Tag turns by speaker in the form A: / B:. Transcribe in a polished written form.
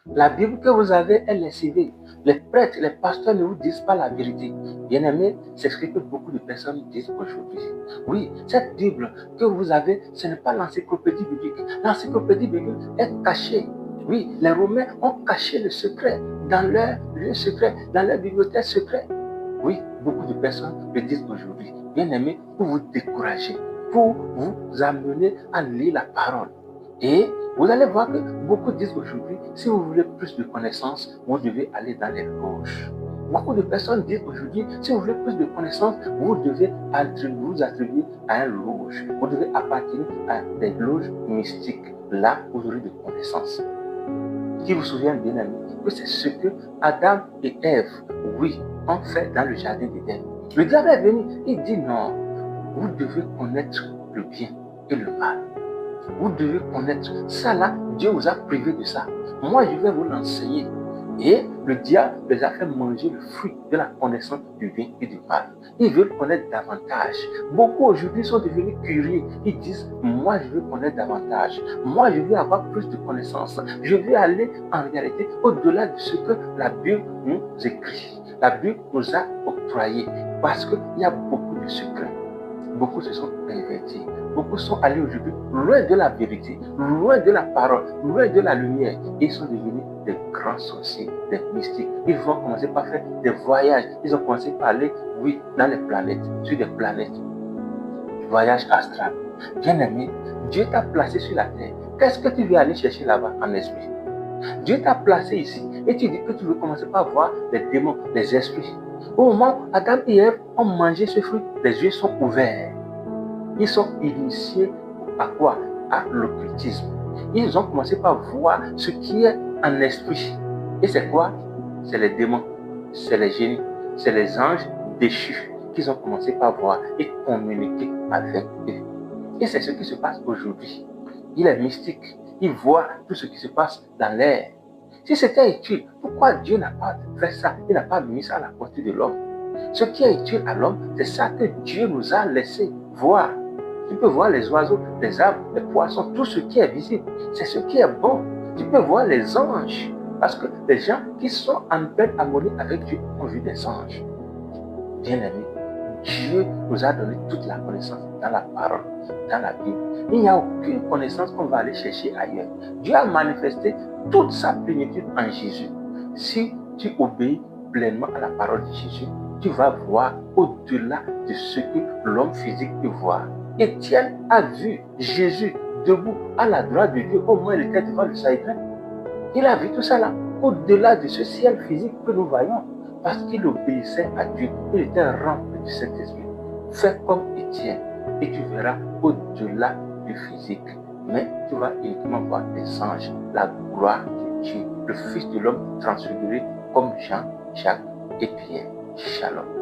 A: La Bible que vous avez est lessivée. Les prêtres, les pasteurs ne vous disent pas la vérité. Bien-aimés, c'est ce que beaucoup de personnes disent aujourd'hui. Oui, cette Bible que vous avez, ce n'est pas l'encyclopédie biblique. L'encyclopédie biblique est cachée. Oui, les Romains ont caché le secret dans leur lieu secret, dans leur bibliothèque secrète. Oui, beaucoup de personnes le disent aujourd'hui. Bien-aimés, pour vous décourager, pour vous amener à lire la parole. Et vous allez voir que beaucoup disent aujourd'hui, si vous voulez plus de connaissances, vous devez aller dans les loges. Beaucoup de personnes disent aujourd'hui, si vous voulez plus de connaissances, vous devez vous attribuer à un loge. Vous devez appartenir à des loges mystiques. Là, vous aurez des connaissances. Qui vous souvient bien, ami, que c'est ce que Adam et Ève, oui, ont fait dans le jardin d'Éden. Le diable est venu, il dit non, vous devez connaître le bien et le mal. Vous devez connaître ça là, Dieu vous a privé de ça. Moi, je vais vous l'enseigner. Et le diable les a fait manger le fruit de la connaissance du bien et du mal. Ils veulent connaître davantage. Beaucoup aujourd'hui sont devenus curieux. Ils disent, moi je veux connaître davantage. Moi je veux avoir plus de connaissances. Je veux aller en réalité au-delà de ce que la Bible nous écrit. La Bible nous a octroyé. Parce qu'il y a beaucoup de secrets. Beaucoup se sont pervertis. Beaucoup sont allés aujourd'hui loin de la vérité, loin de la parole, loin de la lumière. Ils sont devenus des grands sorciers, des mystiques. Ils vont commencer par faire des voyages. Ils ont commencé par aller, oui, dans les planètes, sur des planètes. Voyage astral. Bien-aimé, Dieu t'a placé sur la terre. Qu'est-ce que tu veux aller chercher là-bas en esprit? Dieu t'a placé ici et tu dis que tu veux commencer par voir les démons, les esprits. Au moment où Adam et Ève ont mangé ce fruit, les yeux sont ouverts. Ils sont initiés à quoi? À l'occultisme. Ils ont commencé par voir ce qui est en esprit. Et c'est quoi? C'est les démons, c'est les génies, c'est les anges déchus qu'ils ont commencé par voir et communiquer avec eux. Et c'est ce qui se passe aujourd'hui. Il est mystique. Il voit tout ce qui se passe dans l'air. Si c'était utile, pourquoi Dieu n'a pas fait ça? Il n'a pas mis ça à la portée de l'homme. Ce qui est utile à l'homme, c'est ça que Dieu nous a laissé voir. Tu peux voir les oiseaux, les arbres, les poissons, tout ce qui est visible. C'est ce qui est bon. Tu peux voir les anges. Parce que les gens qui sont en pleine harmonie avec Dieu ont vu des anges. Bien-aimés, Dieu nous a donné toute la connaissance dans la parole, dans la Bible. Il n'y a aucune connaissance qu'on va aller chercher ailleurs. Dieu a manifesté toute sa plénitude en Jésus. Si tu obéis pleinement à la parole de Jésus, tu vas voir au-delà de ce que l'homme physique peut voir. Étienne a vu Jésus debout à la droite de Dieu. Au moins, il était devant le Saint-Grain. Il a vu tout ça là, au-delà de ce ciel physique que nous voyons. Parce qu'il obéissait à Dieu. Il était rempli du Saint-Esprit. Fais comme Étienne et tu verras au-delà du physique. Mais tu vas uniquement voir des anges, la gloire de Dieu, le Fils de l'homme transfiguré comme Jean, Jacques et Pierre. Shalom.